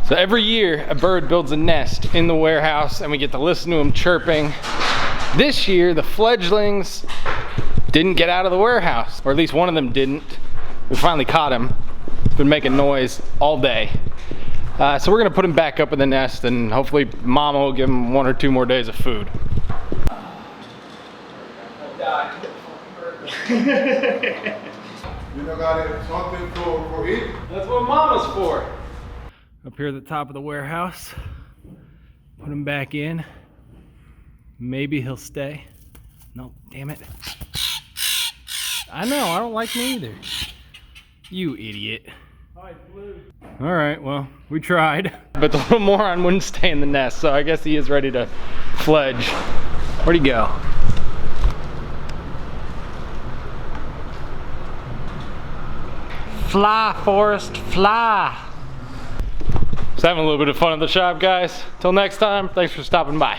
So every year a bird builds a nest in the warehouse and we get to listen to them chirping. This year the fledglings didn't get out of the warehouse, or at least one of them didn't. We finally caught him. He's been making noise all day. So we're gonna put him back up in the nest and hopefully Mama will give him 1 or 2 more days of food. You don't got something for eat? That's what Mama's for. Up here at the top of the warehouse, put him back in. Maybe he'll stay. No, damn it. I know, I don't like me either. You idiot. All right, well, we tried. But the little moron wouldn't stay in the nest, so I guess he is ready to fledge. Where'd he go? Fly, Forrest, fly. Just having a little bit of fun at the shop, guys. Till next time, thanks for stopping by.